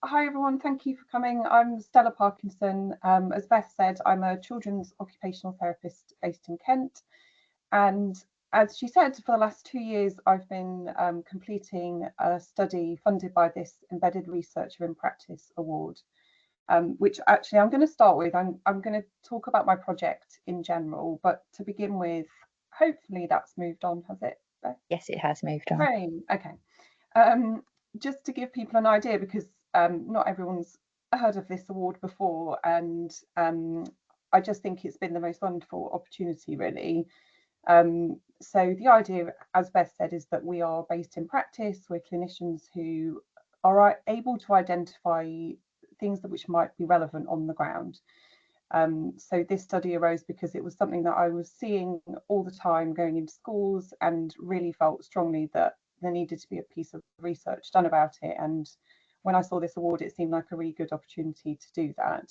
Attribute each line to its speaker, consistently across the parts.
Speaker 1: Hi everyone, thank you for coming. I'm Stella Parkinson. As Beth said, I'm a children's occupational therapist based in Kent. And as she said, for the last 2 years, I've been completing a study funded by this Embedded Researcher in Practice Award, which actually I'm going to start with. I'm going to talk about my project in general, but to begin with, hopefully that's moved on, has it, Beth?
Speaker 2: Yes, it has moved on.
Speaker 1: Great, okay. Just to give people an idea, because not everyone's heard of this award before, and I just think it's been the most wonderful opportunity, really. So the idea, as Beth said, is that we are based in practice. We're clinicians who are able to identify things that which might be relevant on the ground. So this study arose because it was something that I was seeing all the time going into schools, and really felt strongly that there needed to be a piece of research done about it. And when I saw this award, it seemed like a really good opportunity to do that.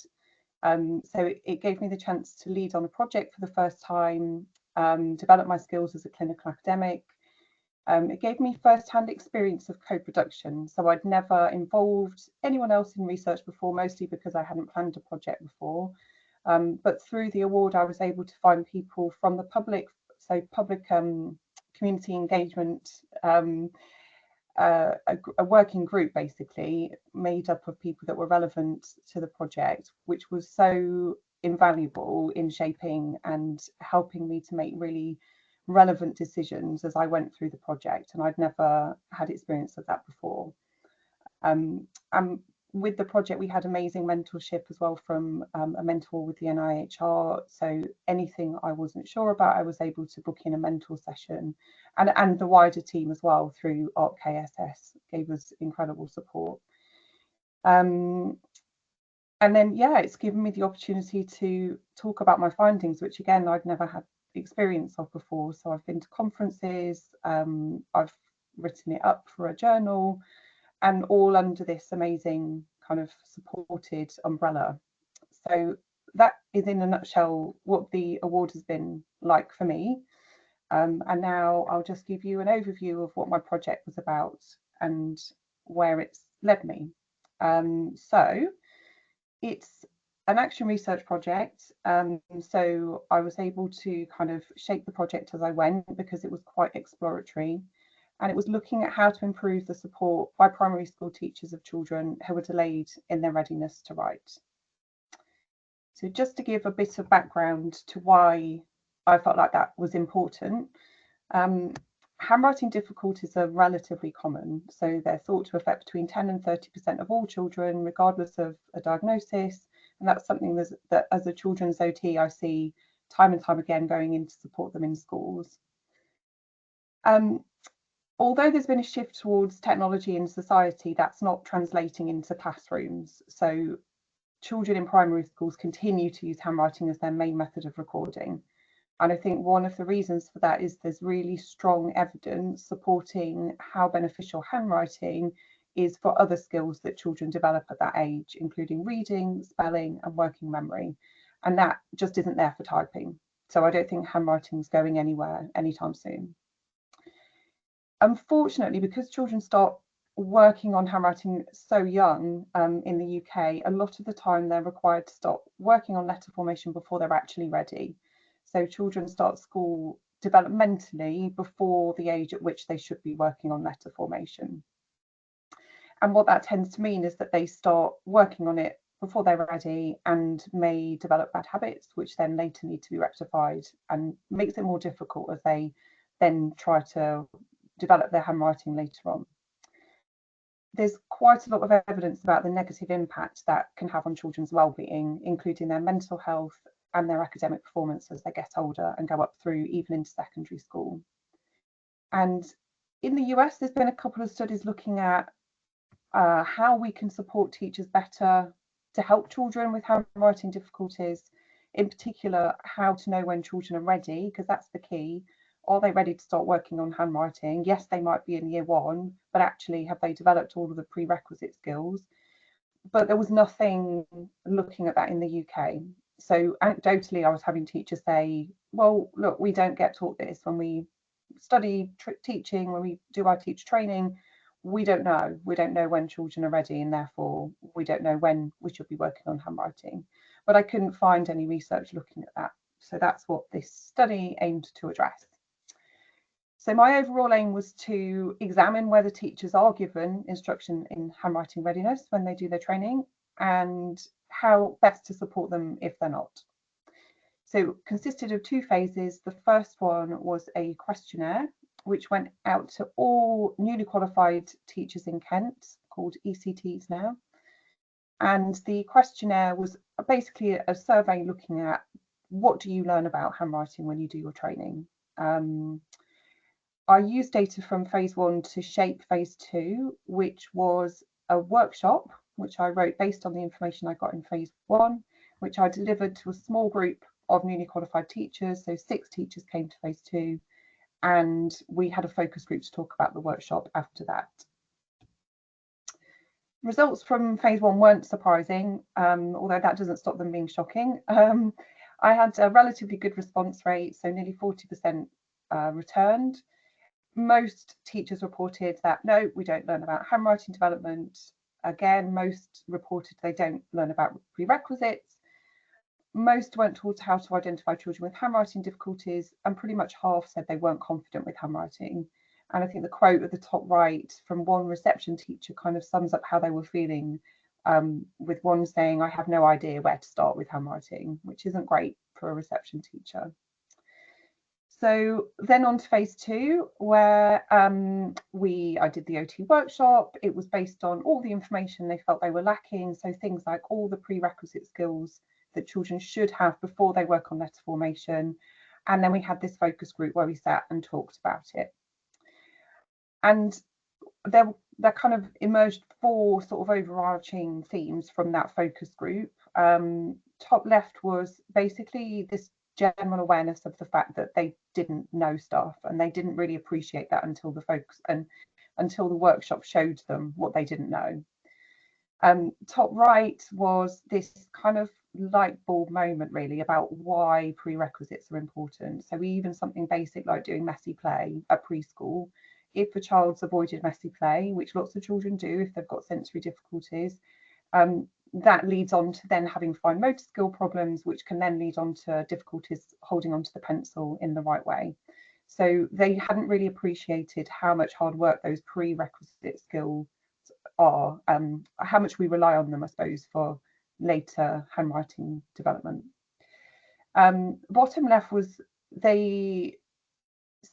Speaker 1: So it gave me the chance to lead on a project for the first time, develop my skills as a clinical academic. It gave me first-hand experience of co-production. So I'd never involved anyone else in research before, mostly because I hadn't planned a project before. But through the award, I was able to find people from the public, so public community engagement, a working group basically made up of people that were relevant to the project, which was so invaluable in shaping and helping me to make really relevant decisions as I went through the project. And I'd never had experience of that before. And with the project, we had amazing mentorship as well from a mentor with the NIHR. So anything I wasn't sure about, I was able to book in a mentor session, and the wider team as well through ArcKSS gave us incredible support. And then, yeah, it's given me the opportunity to talk about my findings, which again, I'd never had experience of before. So I've been to conferences, I've written it up for a journal, and all under this amazing kind of supported umbrella. So that is in a nutshell what the award has been like for me. And now I'll just give you an overview of what my project was about and where it's led me. So it's an action research project. So I was able to kind of shape the project as I went, because it was quite exploratory. And it was looking at how to improve the support by primary school teachers of children who were delayed in their readiness to write. So just to give a bit of background to why I felt like that was important, handwriting difficulties are relatively common. So they're thought to affect between 10 and 30% of all children, regardless of a diagnosis. And that's something that as a children's OT, I see time and time again going in to support them in schools. Although there's been a shift towards technology in society, that's not translating into classrooms. So children in primary schools continue to use handwriting as their main method of recording. And I think one of the reasons for that is there's really strong evidence supporting how beneficial handwriting is for other skills that children develop at that age, including reading, spelling, and working memory. And that just isn't there for typing. So I don't think handwriting is going anywhere anytime soon. Unfortunately, because children start working on handwriting so young in the UK, a lot of the time they're required to start working on letter formation before they're actually ready. So children start school developmentally before the age at which they should be working on letter formation. And what that tends to mean is that they start working on it before they're ready and may develop bad habits, which then later need to be rectified, and makes it more difficult as they then try to develop their handwriting later on. There's quite a lot of evidence about the negative impact that can have on children's well-being, including their mental health and their academic performance as they get older and go up through even into secondary school. And in the US, there's been a couple of studies looking at how we can support teachers better to help children with handwriting difficulties, in particular, how to know when children are ready, because that's the key. Are they ready to start working on handwriting? Yes, they might be in year one, but actually have they developed all of the prerequisite skills? But there was nothing looking at that in the UK. So anecdotally, I was having teachers say, well, look, we don't get taught this when we study teaching, when we do our teacher training. we don't know. We don't know when children are ready, and therefore we don't know when we should be working on handwriting. But I couldn't find any research looking at that. So that's what this study aimed to address. So my overall aim was to examine whether teachers are given instruction in handwriting readiness when they do their training, and how best to support them if they're not. So it consisted of 2 phases. The first one was a questionnaire, which went out to all newly qualified teachers in Kent, called ECTs now. And the questionnaire was basically a survey looking at what do you learn about handwriting when you do your training. I used data from phase 1 to shape phase 2, which was a workshop, which I wrote based on the information I got in phase 1, which I delivered to a small group of newly qualified teachers. So 6 teachers came to phase 2, and we had a focus group to talk about the workshop after that. Results from phase 1 weren't surprising, although that doesn't stop them being shocking. I had a relatively good response rate, so nearly 40% returned. Most teachers reported that no, we don't learn about handwriting development. Again, most reported they don't learn about prerequisites. Most weren't taught how to identify children with handwriting difficulties, and pretty much half said they weren't confident with handwriting. And I think the quote at the top right from one reception teacher kind of sums up how they were feeling, with one saying, "I have no idea where to start with handwriting," which isn't great for a reception teacher. So then on to phase 2, where I did the OT workshop. It was based on all the information they felt they were lacking. So things like all the prerequisite skills that children should have before they work on letter formation. And then we had this focus group where we sat and talked about it. And there kind of emerged 4 sort of overarching themes from that focus group. Top left was basically this general awareness of the fact that they didn't know stuff, and they didn't really appreciate that until the workshop showed them what they didn't know. Top right was this kind of light bulb moment really about why prerequisites are important. So even something basic like doing messy play at preschool, if a child's avoided messy play, which lots of children do if they've got sensory difficulties, that leads on to then having fine motor skill problems, which can then lead on to difficulties holding onto the pencil in the right way. So they hadn't really appreciated how much hard work those prerequisite skills are, how much we rely on them, I suppose, for later handwriting development. Bottom left was, they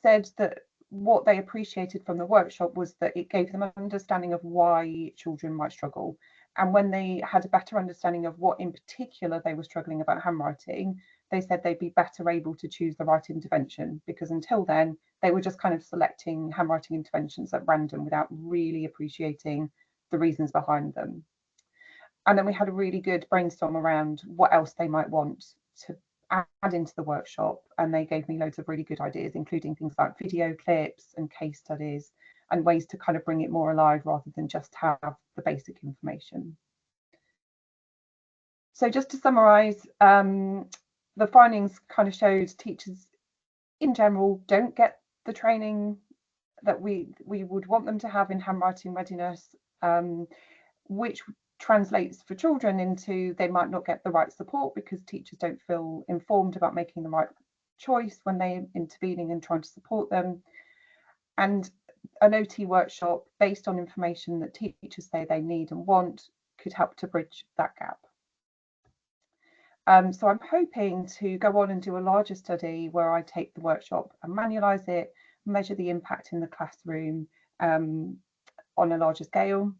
Speaker 1: said that what they appreciated from the workshop was that it gave them an understanding of why children might struggle. And when they had a better understanding of what in particular they were struggling about handwriting, they said they'd be better able to choose the right intervention, because until then they were just kind of selecting handwriting interventions at random without really appreciating the reasons behind them. And then we had a really good brainstorm around what else they might want to add into the workshop, and they gave me loads of really good ideas, including things like video clips and case studies and ways to kind of bring it more alive rather than just have the basic information. So just to summarize, the findings kind of showed teachers in general don't get the training that we would want them to have in handwriting readiness, which translates for children into they might not get the right support because teachers don't feel informed about making the right choice when they're intervening and trying to support them. And an OT workshop based on information that teachers say they need and want could help to bridge that gap. So I'm hoping to go on and do a larger study where I take the workshop and manualise it, measure the impact in the classroom on a larger scale.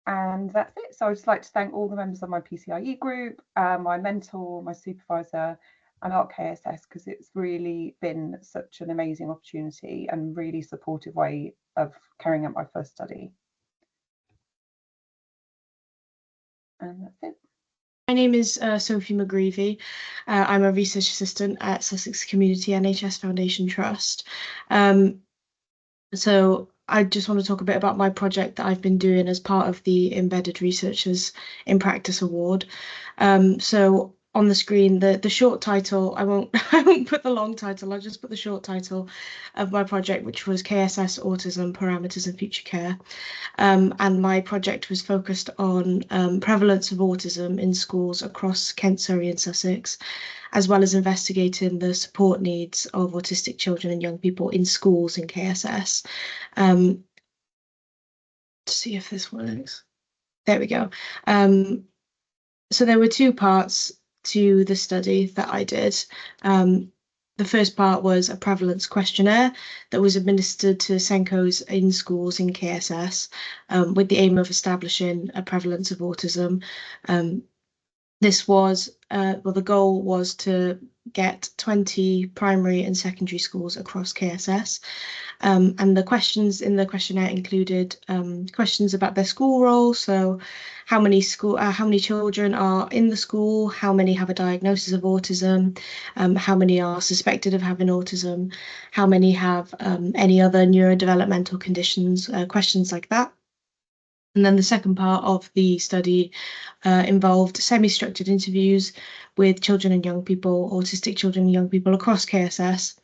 Speaker 1: And that's it. So I'd just like to thank all the members of my PCIE group, my mentor, my supervisor, and ArcKSS, because it's really been such an amazing opportunity and really supportive way of carrying out my first study. And that's it.
Speaker 2: My name is Sophie McGrevey. I'm a research assistant at Sussex Community NHS Foundation Trust. So I just want to talk a bit about my project that I've been doing as part of the Embedded Researchers in Practice Award. So on the screen the short title. I won't put the long title. I'll just put the short title of my project, which was KSS Autism Parameters and Future Care. And my project was focused on prevalence of autism in schools across Kent, Surrey and Sussex, as well as investigating the support needs of autistic children and young people in schools in KSS. To see if this works. There we go. So there were two parts to the study that I did. The first part was a prevalence questionnaire that was administered to SENCOs in schools in KSS with the aim of establishing a prevalence of autism. This was, well, the goal was to get 20 primary and secondary schools across KSS. And the questions in the questionnaire included questions about their school role. So how many children are in the school, how many have a diagnosis of autism, how many are suspected of having autism, how many have any other neurodevelopmental conditions, questions like that. And then the second part of the study involved semi-structured interviews with children and young people, autistic children and young people across KSS,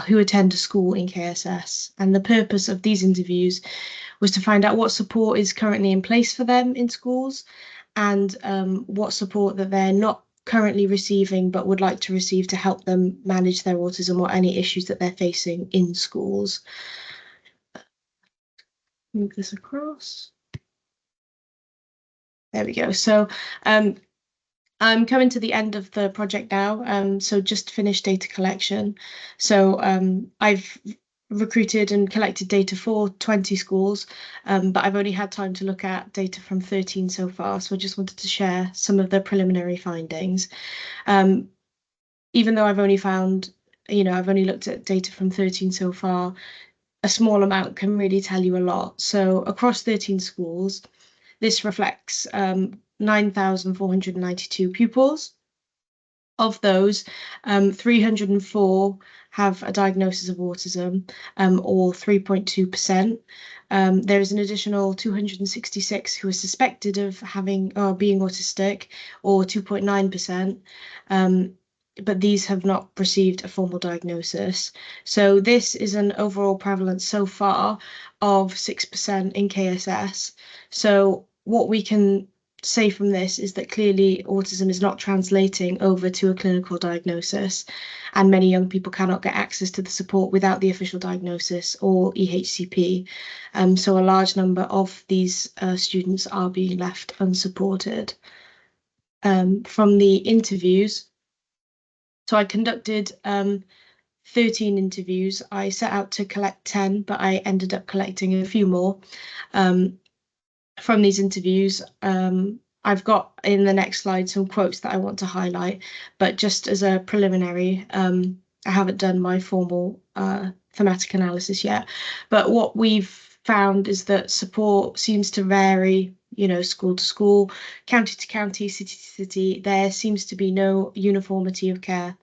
Speaker 2: who attend a school in KSS. And the purpose of these interviews was to find out what support is currently in place for them in schools and what support that they're not currently receiving but would like to receive to help them manage their autism or any issues that they're facing in schools. Move this across. There we go. So I'm coming to the end of the project now. So just finished data collection. So I've recruited and collected data for 20 schools, but I've only had time to look at data from 13 so far. So I just wanted to share some of the preliminary findings. Even though I've only found, I've only looked at data from 13 so far, a small amount can really tell you a lot. So across 13 schools, this reflects 9,492 pupils. Of those, 304 have a diagnosis of autism, or 3.2%. There is an additional 266 who are suspected of having or being autistic, or 2.9%. But these have not received a formal diagnosis. So this is an overall prevalence so far of 6% in KSS. So what we can say from this is that clearly autism is not translating over to a clinical diagnosis, and many young people cannot get access to the support without the official diagnosis or EHCP. So a large number of these students are being left unsupported. From the interviews, so I conducted 13 interviews. I set out to collect 10, but I ended up collecting a few more. From these interviews, I've got in the next slide some quotes that I want to highlight, but just as a preliminary, I haven't done my formal thematic analysis yet. But what we've found is that support seems to vary, school to school, county to county, city to city. There seems to be no uniformity of care.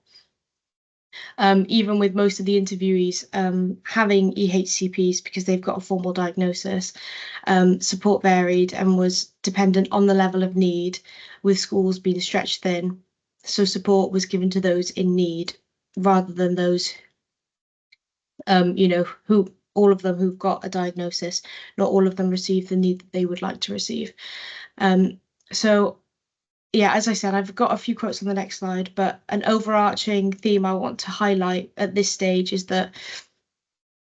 Speaker 2: Even with most of the interviewees having EHCPs because they've got a formal diagnosis, support varied and was dependent on the level of need, with schools being stretched thin. So support was given to those in need rather than those, who all of them who've got a diagnosis. Not all of them receive the need that they would like to receive. So yeah, as I said, I've got a few quotes on the next slide, but an overarching theme I want to highlight at this stage is that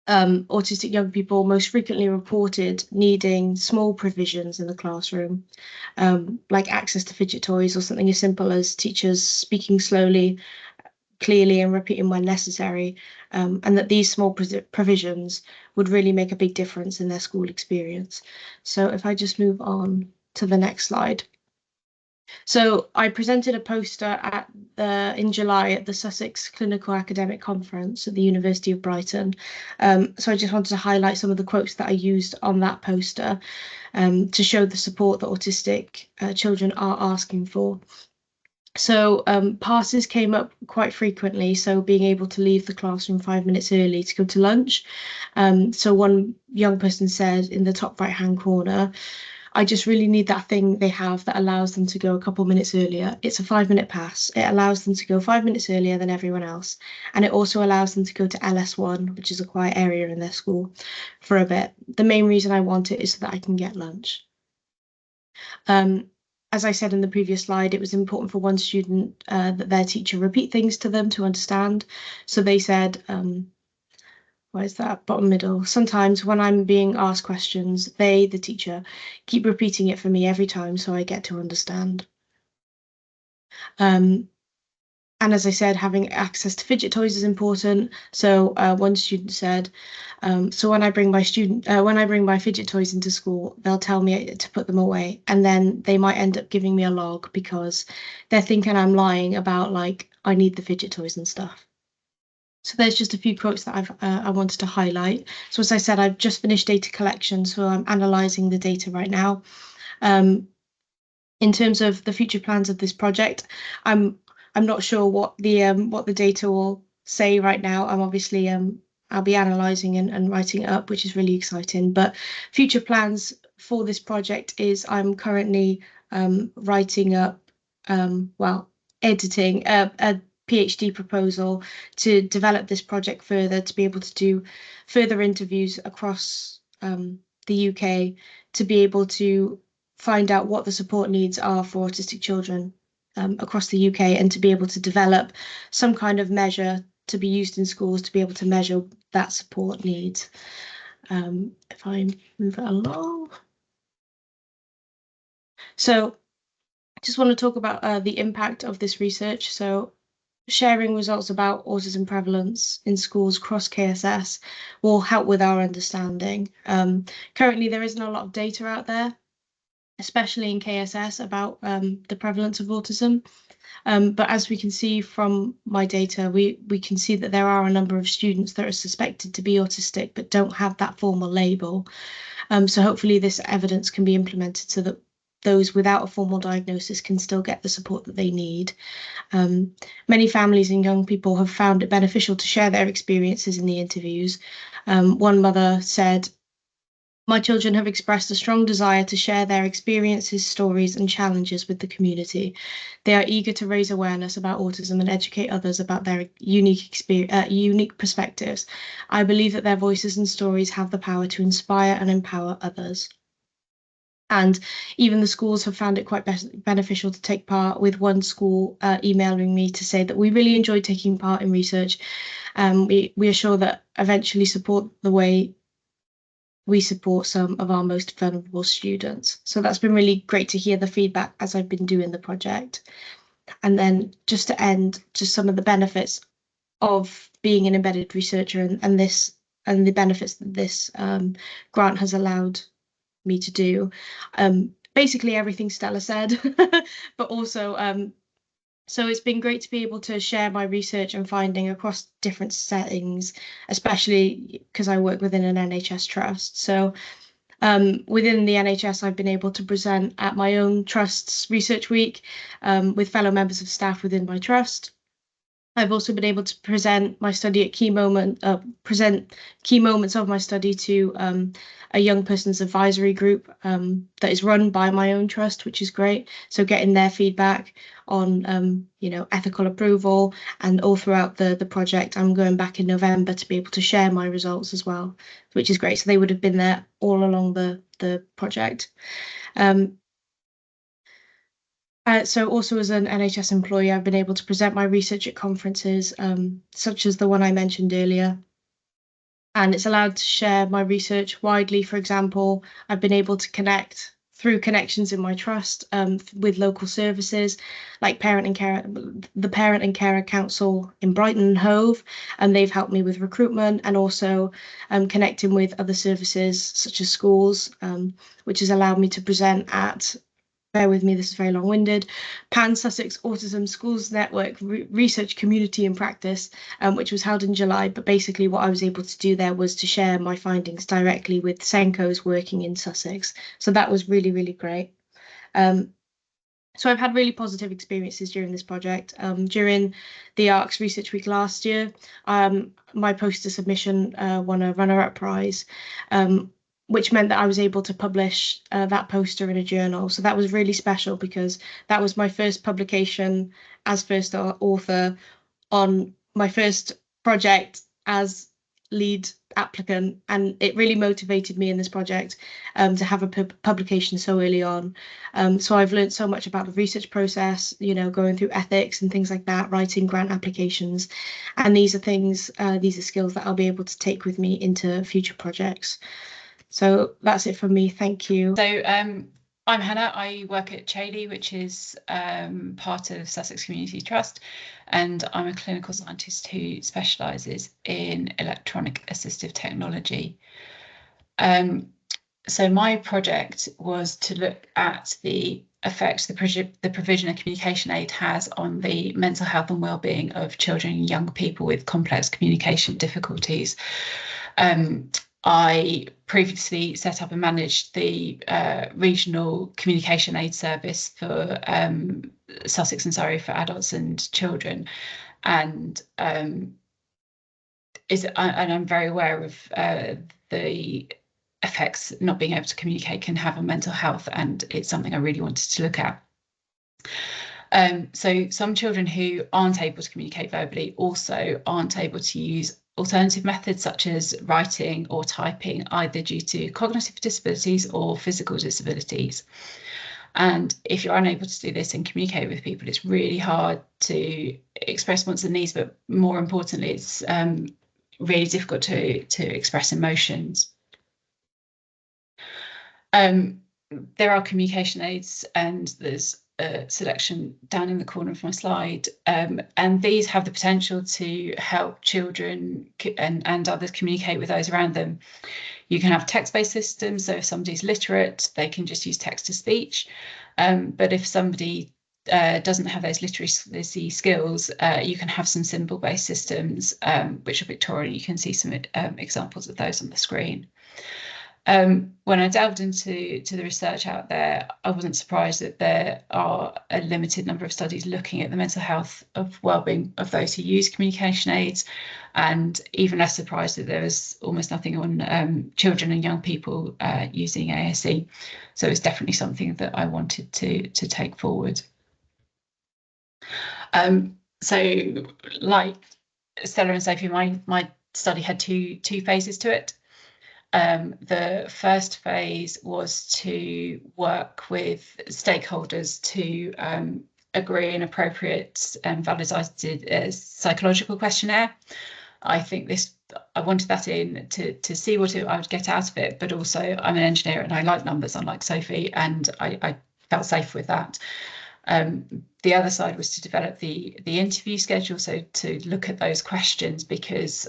Speaker 2: autistic young people most frequently reported needing small provisions in the classroom, like access to fidget toys or something as simple as teachers speaking slowly, clearly and repeating when necessary, and that these small provisions would really make a big difference in their school experience. So if I just move on to the next slide. So I presented a poster in July at the Sussex Clinical Academic Conference at the University of Brighton. So I just wanted to highlight some of the quotes that I used on that poster to show the support that autistic children are asking for. So passes came up quite frequently, so being able to leave the classroom 5 minutes early to go to lunch. So one young person said in the top right-hand corner, I just really need that thing they have that allows them to go a couple minutes earlier. It's a 5-minute pass. It allows them to go 5 minutes earlier than everyone else. And it also allows them to go to LS1, which is a quiet area in their school, for a bit. The main reason I want it is so that I can get lunch. As I said in the previous slide, it was important for one student that their teacher repeat things to them to understand. So they said, where's that bottom middle? Sometimes when I'm being asked questions, they, the teacher, keep repeating it for me every time so I get to understand. And as I said, having access to fidget toys is important. So one student said, so when I bring my fidget toys into school, they'll tell me to put them away, and then they might end up giving me a log because they're thinking I'm lying about, like, I need the fidget toys and stuff. So there's just a few quotes that I wanted to highlight. So as I said, I've just finished data collection, so I'm analysing the data right now. In terms of the future plans of this project, I'm not sure what the data will say right now. I'm obviously I'll be analysing and writing it up, which is really exciting. But future plans for this project is I'm currently writing up, editing a PhD proposal to develop this project further, to be able to do further interviews across the UK, to be able to find out what the support needs are for autistic children across the UK, and to be able to develop some kind of measure to be used in schools to be able to measure that support needs. If I move it along. So I just want to talk about the impact of this research. So sharing results about autism prevalence in schools across KSS will help with our understanding. Currently, there isn't a lot of data out there, especially in KSS, about the prevalence of autism. But as we can see from my data, we can see that there are a number of students that are suspected to be autistic but don't have that formal label. So hopefully this evidence can be implemented so that those without a formal diagnosis can still get the support that they need. Many families and young people have found it beneficial to share their experiences in the interviews. One mother said, "My children have expressed a strong desire to share their experiences, stories, and challenges with the community. They are eager to raise awareness about autism and educate others about their unique perspectives. I believe that their voices and stories have the power to inspire and empower others." And even the schools have found it quite beneficial to take part, with one school emailing me to say that we really enjoyed taking part in research. We are sure that eventually support the way we support some of our most vulnerable students. So that's been really great to hear the feedback as I've been doing the project. And then just to end, just some of the benefits of being an embedded researcher and the benefits that this grant has allowed me to do. Basically everything Stella said, but also so it's been great to be able to share my research and finding across different settings, especially because I work within an NHS trust. So within the NHS, I've been able to present at my own trust's research week with fellow members of staff within my trust. I've also been able to present my study at present key moments of my study to a young person's advisory group that is run by my own trust, which is great. So getting their feedback on ethical approval, and all throughout the project, I'm going back in November to be able to share my results as well, which is great. So they would have been there all along the project. So also as an NHS employee, I've been able to present my research at conferences, such as the one I mentioned earlier. And it's allowed to share my research widely. For example, I've been able to connect through connections in my trust with local services like the Parent and Carer Council in Brighton and Hove, and they've helped me with recruitment, and also connecting with other services such as schools, which has allowed me to present at, bear with me, this is very long-winded, Pan Sussex Autism Schools Network Research Community and Practice, which was held in July. But basically what I was able to do there was to share my findings directly with Senkos working in Sussex. So that was really, really great. So I've had really positive experiences during this project. During the ARCS Research Week last year, my poster submission won a runner-up prize. which meant that I was able to publish that poster in a journal. So that was really special because that was my first publication as first author on my first project as lead applicant, and it really motivated me in this project to have a publication so early on. So I've learned so much about the research process, you know, going through ethics and things like that, writing grant applications, and these are things, these are skills that I'll be able to take with me into future projects. So that's it from me. Thank you.
Speaker 3: So I'm Hannah. I work at Chailey, which is part of Sussex Community Trust, and I'm a clinical scientist who specialises in electronic assistive technology. So my project was to look at the effects the provision of communication aid has on the mental health and well-being of children and young people with complex communication difficulties. I previously set up and managed the regional communication aid service for Sussex and Surrey for adults and children, and I'm very aware of the effects not being able to communicate can have on mental health, and it's something I really wanted to look at. So some children who aren't able to communicate verbally also aren't able to use alternative methods such as writing or typing, either due to cognitive disabilities or physical disabilities. And if you're unable to do this and communicate with people, it's really hard to express wants and needs, but more importantly, it's really difficult to express emotions. There are communication aids, and there's a selection down in the corner of my slide, and these have the potential to help children and others communicate with those around them. You can have text-based systems, so if somebody's literate, they can just use text-to-speech, but if somebody doesn't have those literacy skills, you can have some symbol-based systems, which are Victorian. You can see some examples of those on the screen. When I delved into the research out there, I wasn't surprised that there are a limited number of studies looking at the mental health of well-being of those who use communication aids, and even less surprised that there was almost nothing on children and young people using ASE. So it's definitely something that I wanted to take forward. So like Stella and Sophie, my study had two phases to it. The first phase was to work with stakeholders to agree an appropriate and validated psychological questionnaire. I wanted that in to see what I would get out of it, but also I'm an engineer and I like numbers, unlike Sophie, and I felt safe with that. The other side was to develop the interview schedule, so to look at those questions, because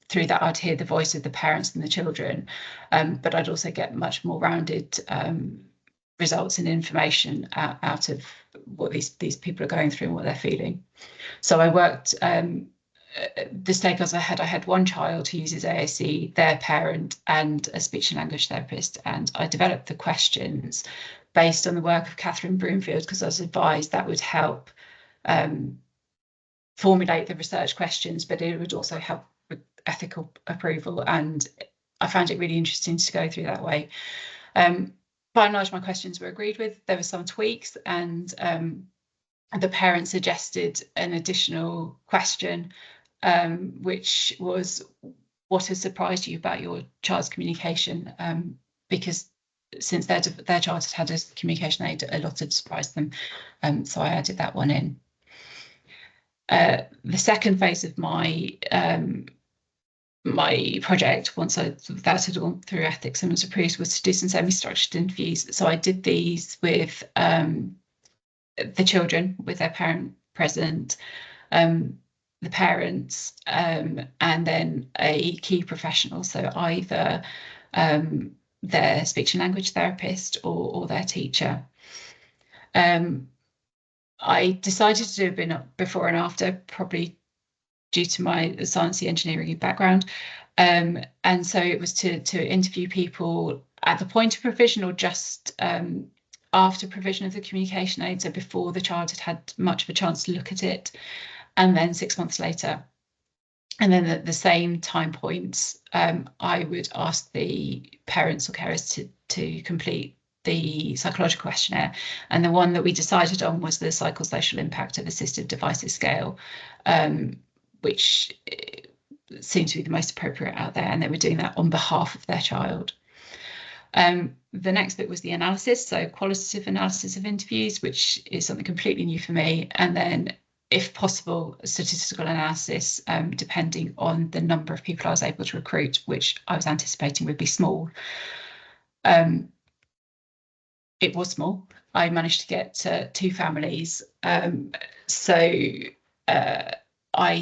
Speaker 3: through that I'd hear the voice of the parents and the children, but I'd also get much more rounded results and information out of what these people are going through and what they're feeling. So I worked, the stakeholders I had one child who uses ASE, their parent, and a speech and language therapist, and I developed the questions based on the work of Catherine Broomfield, because I was advised that would help formulate the research questions, but it would also help with ethical approval, and I found it really interesting to go through that way. By and large, my questions were agreed with. There were some tweaks, and the parent suggested an additional question, which was, what has surprised you about your child's communication? Because since their child had a communication aid, a lot had surprised them, so I added that one in. The second phase of my project, once that had gone through ethics and was approved, was to do some semi-structured interviews. So I did these with the children, with their parent present, the parents, and then a key professional, so either their speech and language therapist or their teacher. I decided to do a before and after, probably due to my sciencey engineering background, and so it was to interview people at the point of provision or just after provision of the communication aid, so before the child had much of a chance to look at it, and then 6 months later. And then at the same time points, I would ask the parents or carers to complete the psychological questionnaire. And the one that we decided on was the psychosocial impact of assistive devices scale, which seemed to be the most appropriate out there. And they were doing that on behalf of their child. The next bit was the analysis, so qualitative analysis of interviews, which is something completely new for me. And then, if possible, statistical analysis, depending on the number of people I was able to recruit, which I was anticipating would be small. It was small. I managed to get 2 families. I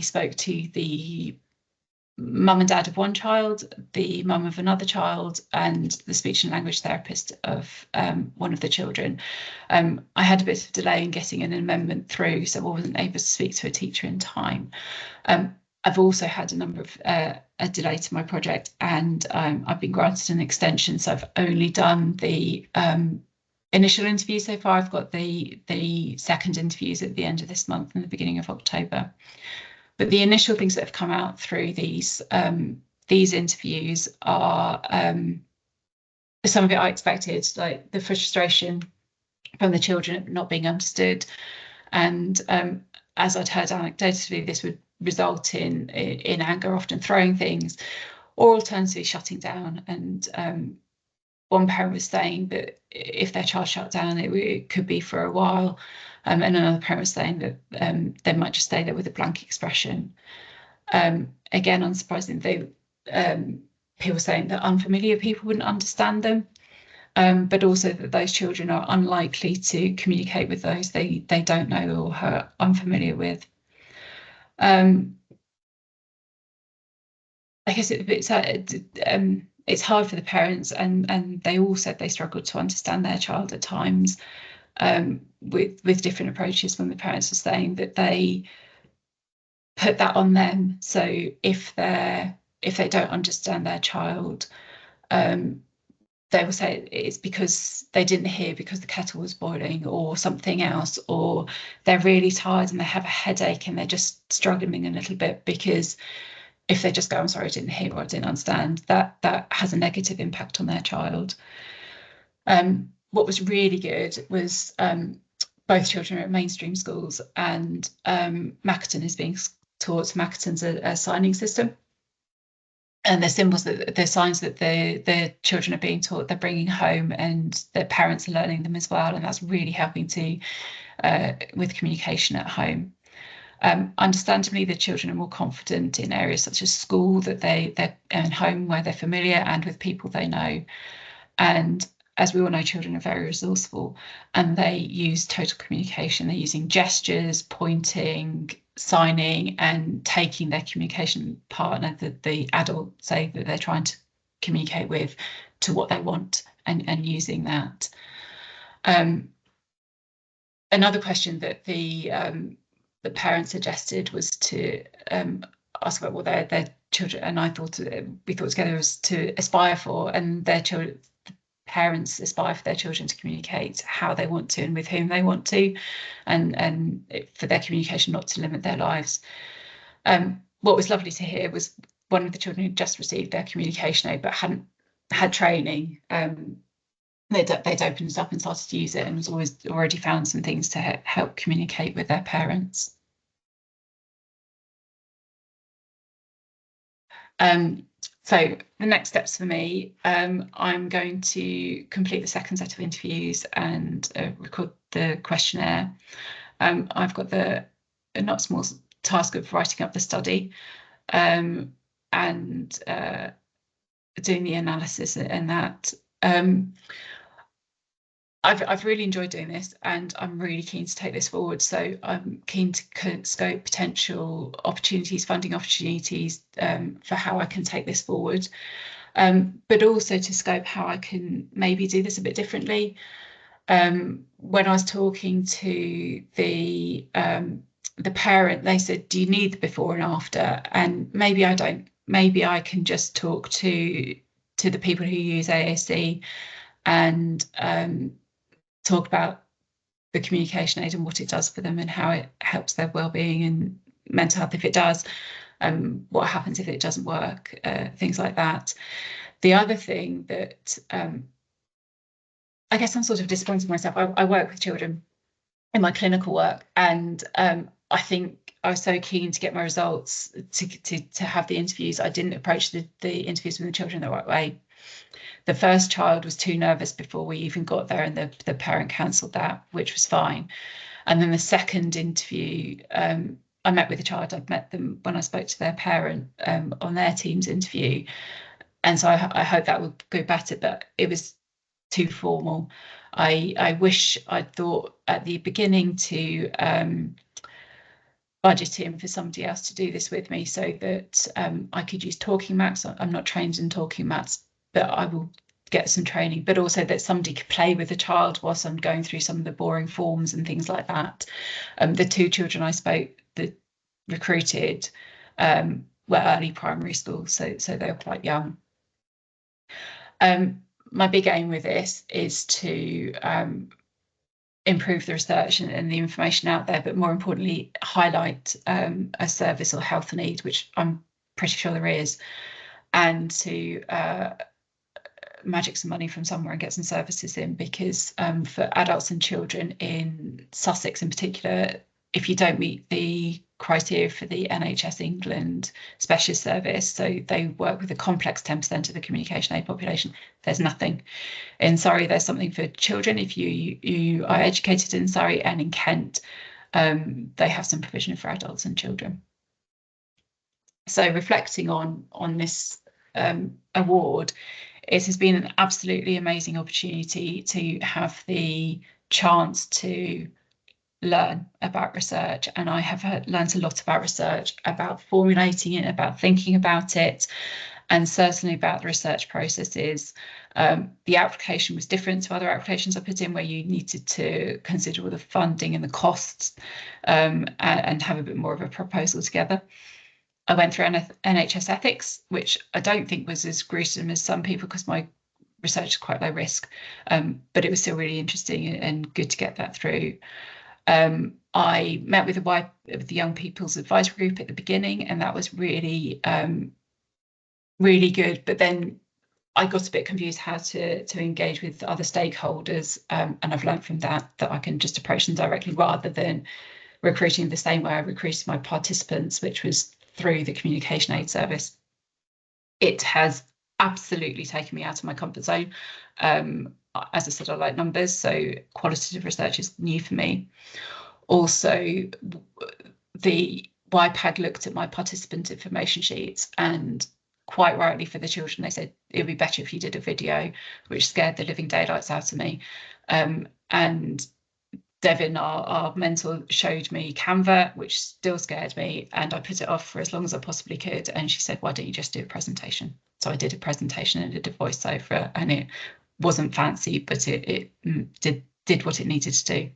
Speaker 3: spoke to the mum and dad of one child, the mum of another child, and the speech and language therapist of one of the children. I had a bit of delay in getting an amendment through, so I wasn't able to speak to a teacher in time. I've also had a number of a delay to my project, and I've been granted an extension, so I've only done the initial interview so far. I've got the second interviews at the end of this month and the beginning of October. But the initial things that have come out through these interviews are some of it I expected, like the frustration from the children at not being understood. And as I'd heard anecdotally, this would result in anger, often throwing things, or alternatively shutting down. And one parent was saying that if their child shut down, it could be for a while. And another parent was saying that they might just stay there with a blank expression. Again, unsurprisingly, people saying that unfamiliar people wouldn't understand them, but also that those children are unlikely to communicate with those they don't know or are unfamiliar with. I guess it's hard for the parents, and they all said they struggled to understand their child at times, with different approaches. When the parents are saying that they put that on them, so if they don't understand their child, they will say it's because they didn't hear because the kettle was boiling or something else, or they're really tired and they have a headache and they're just struggling a little bit, because if they just go, I'm sorry, I didn't hear or I didn't understand, that has a negative impact on their child. What was really good was both children are at mainstream schools, and Makaton is being taught. Makaton's a signing system, and the symbols, the signs that the children are being taught, they're bringing home, and their parents are learning them as well, and that's really helping to with communication at home. Understandably, the children are more confident in areas such as school, that they're in home where they're familiar and with people they know. And as we all know, children are very resourceful, and they use total communication. They're using gestures, pointing, signing, and taking their communication partner, the adult, say, that they're trying to communicate with, to what they want, and using that. Another question that the parents suggested was to ask about what their children, and we thought together, was to aspire for, and their children, parents aspire for their children to communicate how they want to and with whom they want to, and for their communication not to limit their lives. What was lovely to hear was one of the children who'd just received their communication aid but hadn't had training. They'd opened it up and started to use it, and was already found some things to help communicate with their parents. So the next steps for me, I'm going to complete the second set of interviews and record the questionnaire. I've got the not small task of writing up the study, and doing the analysis and that. I've really enjoyed doing this, and I'm really keen to take this forward. So I'm keen to scope potential opportunities, funding opportunities, for how I can take this forward, but also to scope how I can maybe do this a bit differently. When I was talking to the parent, they said, do you need the before and after? And maybe I don't. Maybe I can just talk to the people who use AAC and talk about the communication aid and what it does for them and how it helps their well-being and mental health, if it does. what happens if it doesn't work, things like that. The other thing that I guess I'm sort of disappointed in myself, I work with children in my clinical work, and I think I was so keen to get my results, to have the interviews. I didn't approach the interviews with the children the right way. The first child was too nervous before we even got there, and the parent cancelled that, which was fine. And then the second interview, I met with the child. I'd met them when I spoke to their parent on their team's interview. And so I hope that would go better, but it was too formal. I wish I'd thought at the beginning to budget in for somebody else to do this with me, so that I could use talking mats. I'm not trained in talking mats, but I will get some training, but also that somebody could play with the child whilst I'm going through some of the boring forms and things like that. The two children I recruited were early primary school, so they were quite young. My big aim with this is to improve the research and the information out there, but more importantly, highlight a service or health need, which I'm pretty sure there is, and to magic some money from somewhere and get some services in, because for adults and children in Sussex in particular, if you don't meet the criteria for the NHS England specialist service, so they work with a complex 10% of the communication aid population, there's nothing. In Surrey, there's something for children if you are educated in Surrey, and in Kent, they have some provision for adults and children. So reflecting on this award, it has been an absolutely amazing opportunity to have the chance to learn about research, and I have learned a lot about research, about formulating it, about thinking about it, and certainly about the research processes. The application was different to other applications I put in, where you needed to consider all the funding and the costs, and have a bit more of a proposal together. I went through NHS ethics, which I don't think was as gruesome as some people, because my research is quite low risk, but it was still really interesting and good to get that through. I met with the Young People's Advisory Group at the beginning, and that was really, really good. But then I got a bit confused how to engage with other stakeholders, and I've learned from that I can just approach them directly, rather than recruiting the same way I recruited my participants, which was through the communication aid service. It has absolutely taken me out of my comfort zone. As I said, I like numbers, so qualitative research is new for me. Also, the YPAD looked at my participant information sheets, and quite rightly for the children, they said it would be better if you did a video, which scared the living daylights out of me. And Devin, our mentor, showed me Canva, which still scared me, and I put it off for as long as I possibly could. And she said, why don't you just do a presentation? So I did a presentation and did a voiceover, and it wasn't fancy, but it did what it needed to do.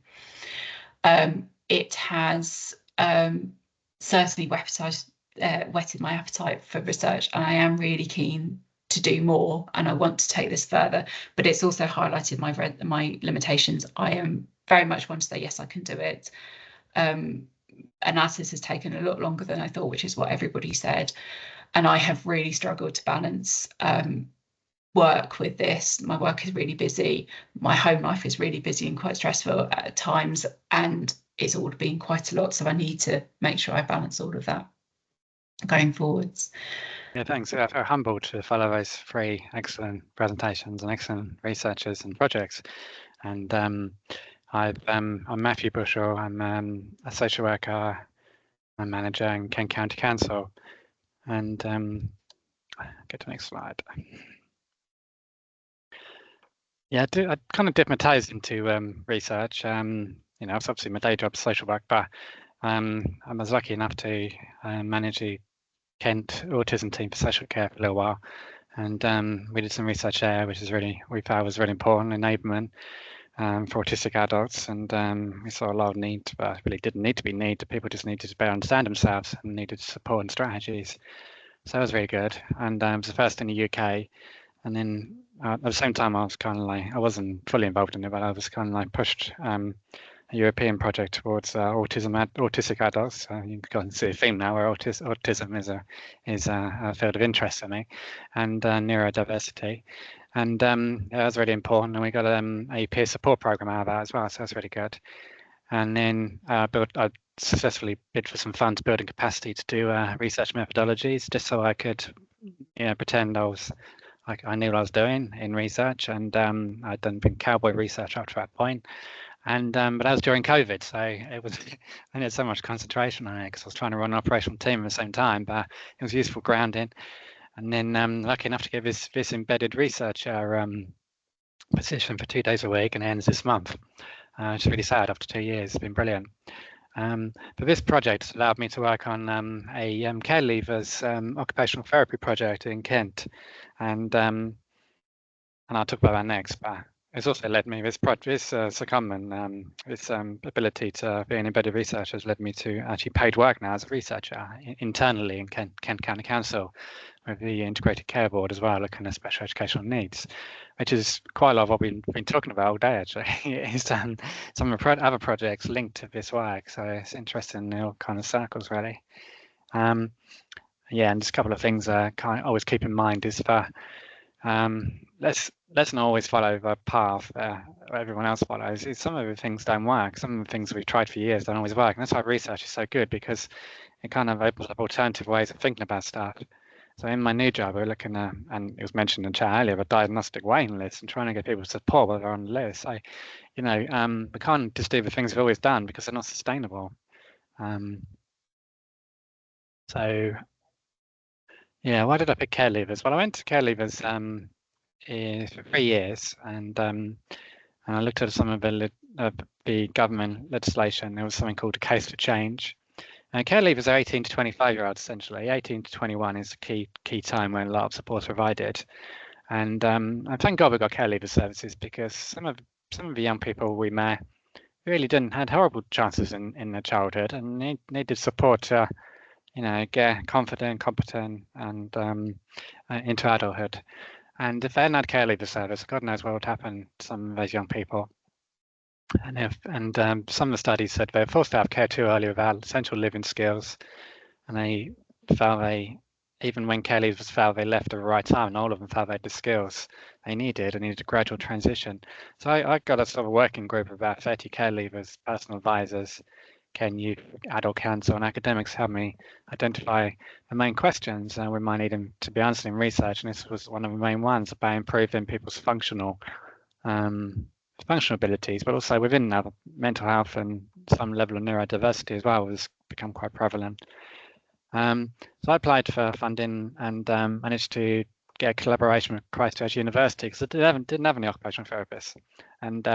Speaker 3: It has certainly whetted my appetite for research, and I am really keen to do more, and I want to take this further, but it's also highlighted my limitations. I am very much want to say, yes, I can do it. Analysis has taken a lot longer than I thought, which is what everybody said. And I have really struggled to balance work with this. My work is really busy. My home life is really busy and quite stressful at times, and it's all been quite a lot. So I need to make sure I balance all of that going forwards.
Speaker 4: Yeah, thanks. I'm humbled to follow those three excellent presentations and excellent researchers and projects. And I'm Mathew Bushell. I'm a social worker and manager in Kent County Council. And get to the next slide. Yeah, I kind of dip my toes into research. You know, it's obviously my day job is social work, but I was lucky enough to manage the Kent autism team for social care for a little while, and we did some research there, which is we found was really important, enablement for autistic adults, and we saw a lot of need, but it really didn't need to be need. People just needed to better understand themselves and needed support and strategies. So that was really good, and it was the first in the UK. And then at the same time, I was kind of like, I wasn't fully involved in it, but I was kind of like pushed European project towards autistic adults. You can see a theme now where autism is a field of interest for me, and neurodiversity. And that was really important, and we got a peer support program out of that as well, so that's really good. And then I successfully bid for some funds building capacity to do research methodologies, just so I could pretend I knew what I was doing in research, and I'd been cowboy research up to that point. And but that was during COVID, so it was I had so much concentration on it because I was trying to run an operational team at the same time, but it was useful grounding. And then lucky enough to get this embedded researcher position for 2 days a week, and it ends this month. It's really sad after 2 years. It's been brilliant. But this project allowed me to work on a care leavers occupational therapy project in Kent, and I'll talk about that next. But it's also led me, this secondment, this ability to be an embedded researcher has led me to actually paid work now as a researcher internally in Kent County Council with the Integrated Care Board as well, looking at special educational needs, which is quite a lot of what we've been talking about all day actually. Is some of the other projects linked to this work, so it's interesting in all kind of circles really. Yeah, and just a couple of things I always keep in mind is that let's not always follow the path everyone else follows. Some of the things don't work. Some of the things we've tried for years don't always work, and that's why research is so good, because it kind of opens up alternative ways of thinking about stuff. So in my new job, we're looking at, and it was mentioned in chat earlier, a diagnostic waiting list and trying to get people to support while they're on the list. So, we can't just do the things we've always done because they're not sustainable. So, yeah, why did I pick care leavers? Well, I went to care leavers for 3 years, and I looked at some of the government legislation. There was something called a case for change. Care leavers are 18 to 25-year-olds essentially. 18 to 21 is the key time when a lot of support is provided. And I thank God we got care leaver services, because some of the young people we met really had horrible chances in their childhood and needed support to, get confident, competent, and into adulthood. And if they hadn't had care leaver service, God knows what would happen to some of those young people. And some of the studies said they were forced to have care too early without essential living skills, and they felt even when care leavers felt they left at the right time, and all of them felt they had the skills they needed a gradual transition. So I got a sort of working group of about 30 care leavers, personal advisors, care and youth, adult council, and academics helped me identify the main questions we might need them to be answered in research, and this was one of the main ones about improving people's functional abilities, but also within that, mental health and some level of neurodiversity as well has become quite prevalent. So I applied for funding and managed to get a collaboration with Christchurch University, because it didn't have any occupational therapists, and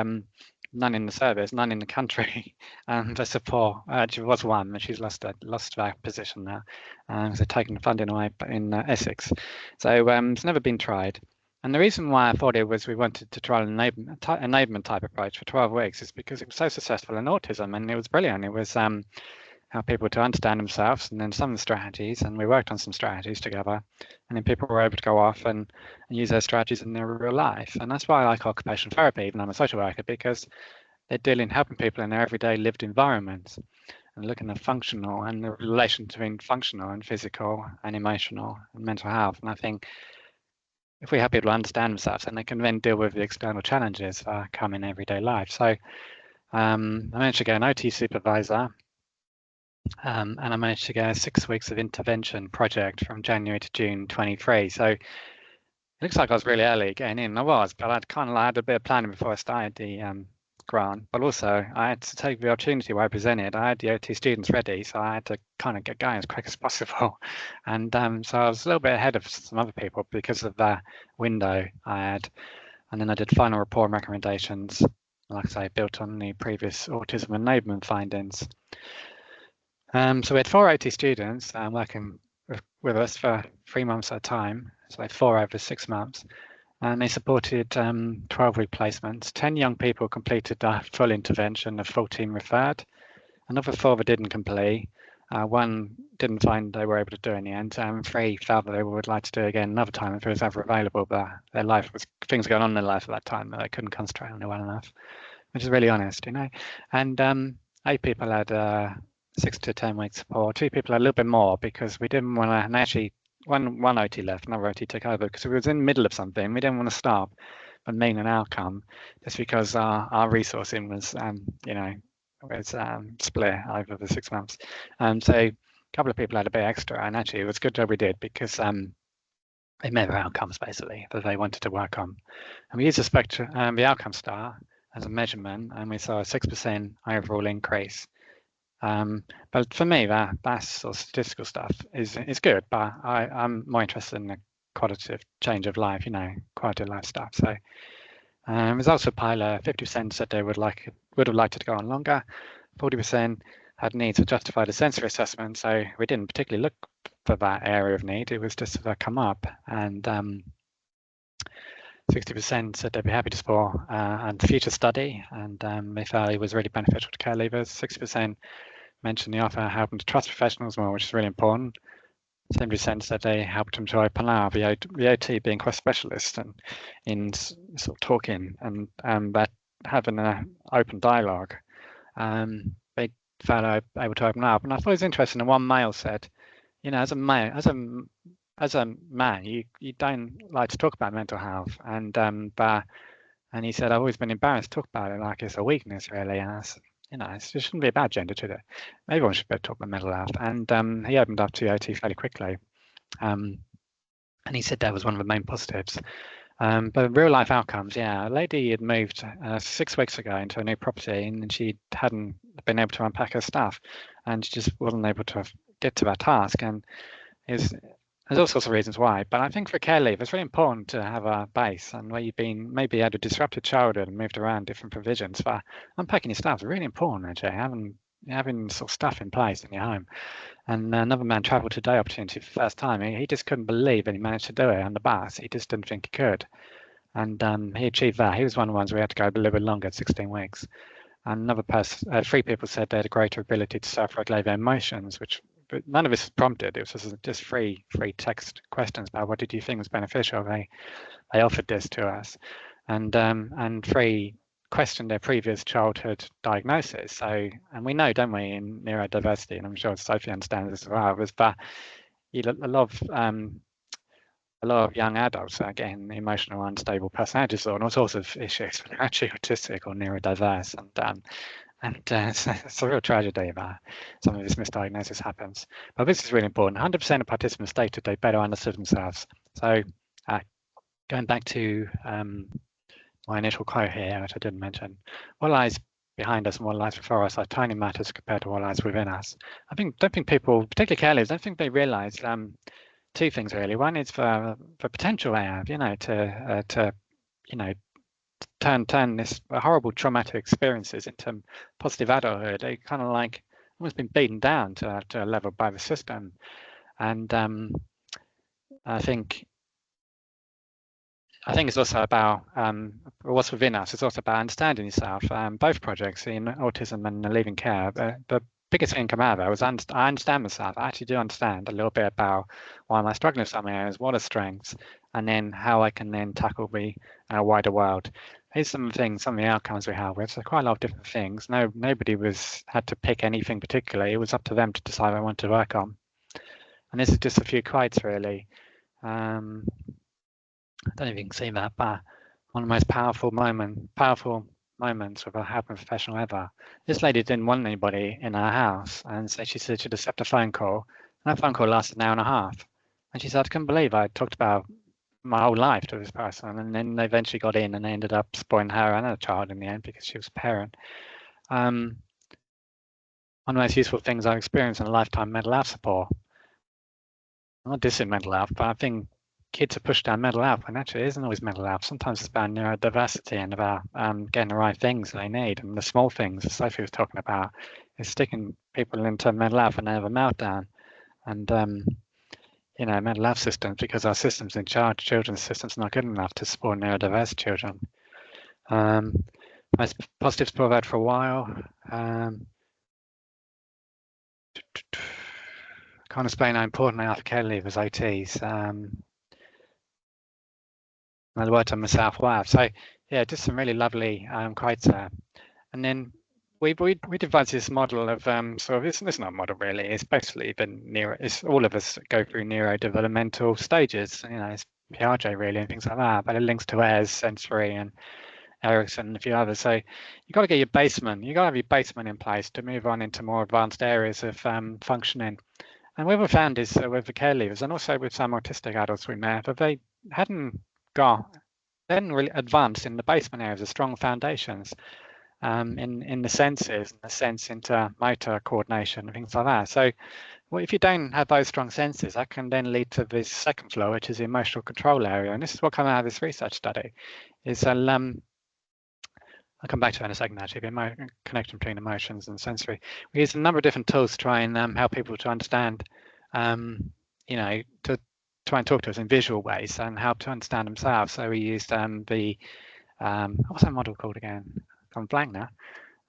Speaker 4: none in the service, none in the country. The support actually was one, but she's lost that position now, because they've taken the funding away in Essex. So it's never been tried. And the reason why I thought we wanted to try an enablement type approach for 12 weeks is because it was so successful in autism, and it was brilliant. It was help people to understand themselves, and then some of the strategies, and we worked on some strategies together, and then people were able to go off and use those strategies in their real life. And that's why I like occupational therapy, even though I'm a social worker, because they're helping people in their everyday lived environments and looking at functional and the relation between functional and physical and emotional and mental health. And I think if we help people to understand themselves, and they can then deal with the external challenges that come in everyday life. So I managed to get an OT supervisor, and I managed to get a 6 weeks of intervention project from January to June 23. So it looks like I was really early getting in. I was, but I'd kind of had a bit of planning before I started the grant, but also I had to take the opportunity where I presented. I had the OT students ready, so I had to kind of get going as quick as possible. And so I was a little bit ahead of some other people because of that window I had. And then I did final report and recommendations, like I say, built on the previous autism enablement findings. So we had 4 OT students working with us for 3 months at a time, so 4 over 6 months. And they supported 12-week placements. 10 young people completed a full intervention, of 14 referred. Another 4 that didn't complete. 1 didn't find they were able to do in the end. 3 felt that they would like to do it again another time if it was ever available, but things going on in their life at that time that they couldn't concentrate on it well enough. which is really honest, you know. And 8 people had 6 to 10 weeks support. 2 people had a little bit more because we didn't want to, and actually one OT left, another OT took over because we was in the middle of something. We didn't want to stop and mean an outcome just because our resourcing was, you know, was split over the 6 months. So a couple of people had a bit extra, and actually it was a good job we did because they met their outcomes basically that they wanted to work on. And we used the spectrum, the outcome star as a measurement, and we saw a 6% overall increase. But for me, that sort of statistical stuff is good, but I'm more interested in the qualitative change of life, you know, quality of life stuff. So results for pilot, 50% said they would have liked it to go on longer, 40% had needs to justify the sensory assessment. So we didn't particularly look for that area of need, it was just come up, and 60% said they'd be happy to support and future study, and they felt it was really beneficial to care leavers. 60% mentioned the offer helped them to trust professionals more, which is really important. 70% said they helped them to open up, the OT being quite specialist and in sort of talking and that having an open dialogue. They felt able to open up, and I thought it was interesting. And one male said, you know, as a man, you don't like to talk about mental health, and he said, I've always been embarrassed to talk about it, like it's a weakness really. And I said, you know, it shouldn't be a bad gender, should it? Everyone should be able to talk about mental health. And he opened up to OT fairly quickly, and he said that was one of the main positives. But real life outcomes, yeah, a lady had moved 6 weeks ago into a new property, and she hadn't been able to unpack her stuff, and she just wasn't able to get to that task. And there's all sorts of reasons why, but I think for care leave, it's really important to have a base, and where you've been maybe had a disrupted childhood and moved around different provisions. For unpacking your stuff is really important, actually, having sort of stuff in place in your home. And another man travelled to day opportunity for the first time. He just couldn't believe that he managed to do it on the bus. He just didn't think he could, and he achieved that. He was one of the ones we had to go a little bit longer, 16 weeks. And another person, 3 people said they had a greater ability to self-regulate their emotions, but none of this was prompted. It was just free text questions about what did you think was beneficial. They offered this to us, and 3 questioned their previous childhood diagnosis. So, and we know, don't we, in neurodiversity, and I'm sure Sophie understands this as well, but a lot of young adults are getting emotional unstable personality disorder and all sorts of issues, but they're actually autistic or neurodiverse, and it's a real tragedy that some of this misdiagnosis happens. But this is really important. 100% of participants stated they better understood themselves. So going back to my initial quote here, which I didn't mention, what lies behind us and what lies before us are tiny matters compared to what lies within us. Don't think people, particularly care leavers, don't think they realise 2 things really. One is for potential they have, you know, to you know, turn this horrible traumatic experiences into positive adulthood. They kind of like almost been beaten down to a level by the system, and I think it's also about what's within us. It's also about understanding yourself. Both projects in autism and leaving care, the biggest thing come out of it was I understand myself. I actually do understand a little bit about why am I struggling with some areas, what are strengths, and then how I can then tackle the wider world. Here's some things, some of the outcomes we have. We have quite a lot of different things. Nobody had to pick anything particularly. It was up to them to decide what they wanted to work on. And this is just a few quotes really. I don't know if you can see that, but one of the most powerful moments with a helping professional ever. This lady didn't want anybody in her house, and so she said she'd accept a phone call. And that phone call lasted an hour and a half. And she said, I couldn't believe I talked about my whole life to this person, and then they eventually got in and they ended up spoiling her and her child in the end because she was a parent. One of the most useful things I've experienced in a lifetime, mental health support. I'm not dissing mental health, but I think kids are pushed down mental health, and actually it isn't always mental health. Sometimes it's about neurodiversity and about getting the right things they need, and the small things Sophie was talking about is sticking people into mental health and they have a meltdown. And you know, mental health systems, because our systems in charge, children's systems, are not good enough to support neurodiverse children. Most positive support I've had for a while. Can't explain how important they are for care leavers, OTs. I worked on myself. Wow. So yeah, just some really lovely criteria. And then we devised this model of sort of, it's not a model really, it's basically been it's all of us go through neurodevelopmental stages, you know, it's Piaget really and things like that, but it links to Ayres, sensory, and Erickson and a few others. So you've got to get your basement, you've got to have your basement in place to move on into more advanced areas of functioning. And what we found is with the care leavers and also with some autistic adults we met, that they hadn't really advanced in the basement areas of strong foundations. In the senses, in the sense into motor coordination and things like that. So if you don't have those strong senses, that can then lead to this second floor, which is the emotional control area. And this is what came out of this research study. I'll come back to that in a second, actually, the connection between emotions and sensory. We use a number of different tools to try and help people to understand, you know, to try and talk to us in visual ways and help to understand themselves. So we used what's that model called again? I'm blank now.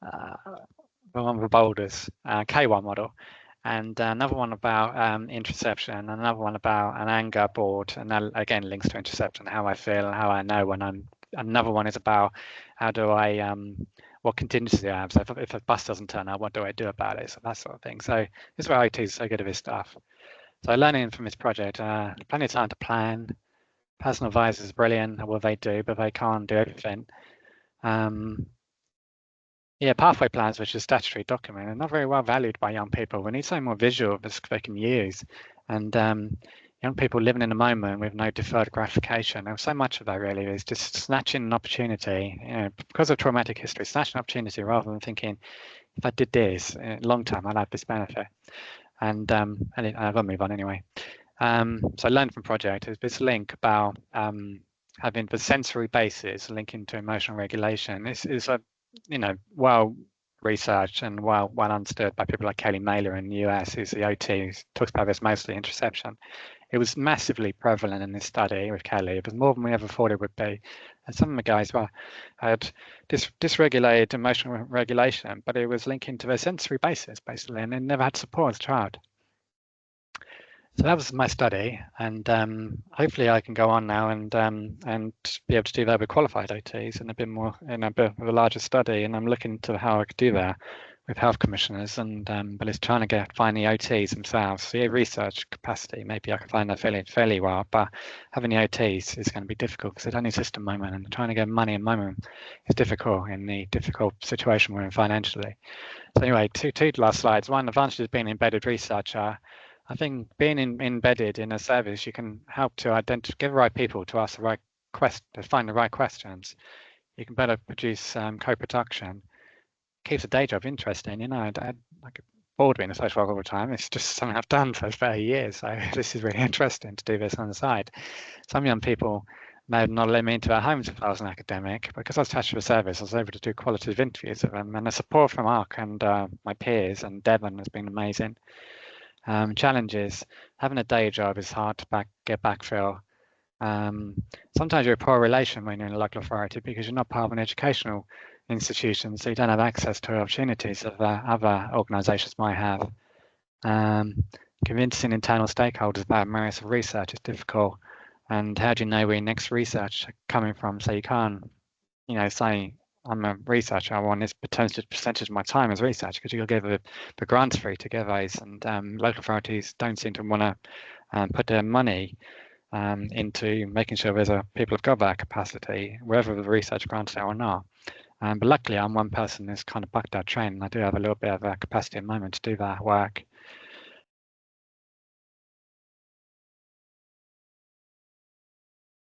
Speaker 4: The one with the boulders, K1 model, and another one about interoception, another one about an anger board, and that again links to interoception, how I feel, how I know when I'm. Another one is about how do I, what contingency I have. So if a bus doesn't turn up, what do I do about it? So that sort of thing. So this is why IT is so good at this stuff. So learning from this project, plenty of time to plan. Personal advisors is brilliant at what they do, but they can't do everything. Yeah, pathway plans, which is a statutory document, are not very well valued by young people. We need something more visual that they can use. And young people living in the moment with no deferred gratification. And so much of that really is just snatching an opportunity, you know, because of traumatic history, snatching an opportunity rather than thinking, if I did this long term, I'd have this benefit. And I've got to move on anyway. So learn from project is this link about having the sensory basis linking to emotional regulation. This is a, you know, well researched and well understood by people like Chailey in the US, who's the OT, who talks about this mostly interoception. It was massively prevalent in this study with Chailey. It was more than we ever thought it would be. And some of the guys had dysregulated emotional regulation, but it was linking to their sensory basis basically, and they never had support as a child. So that was my study, and hopefully I can go on now and be able to do that with qualified OTs in a bit of a larger study. And I'm looking to how I could do that with health commissioners, and but it's trying to find the OTs themselves. So yeah, research capacity, maybe I can find that fairly well, but having the OTs is going to be difficult because they don't exist at the moment, and trying to get money at the moment is difficult in the difficult situation we're in financially. So anyway, two last slides. One, advantage of being an embedded researcher. I think being embedded in a service, you can help to get the right people to ask the right to find the right questions. You can better produce co-production. Keeps a day job interesting, you know. I get bored being a social worker all the time. It's just something I've done for 30 years. So this is really interesting to do this on the side. Some young people may have not let me into their homes if I was an academic, but because I was attached to the service, I was able to do qualitative interviews with them, and the support from ARC and my peers and Devon has been amazing. Challenges, having a day job is hard to get backfill. Sometimes you're a poor relation when you're in a local authority because you're not part of an educational institution, so you don't have access to opportunities that other organisations might have. Convincing internal stakeholders about merits of research is difficult, and how do you know where your next research are coming from? So you can't, you know, say I'm a researcher, I want this percentage of my time as research, because you'll give the grants free to give those, and local authorities don't seem to want to put their money into making sure people have got that capacity, whether the research grants are or not. But luckily, I'm one person who's kind of bucked that train, and I do have a little bit of a capacity at the moment to do that work.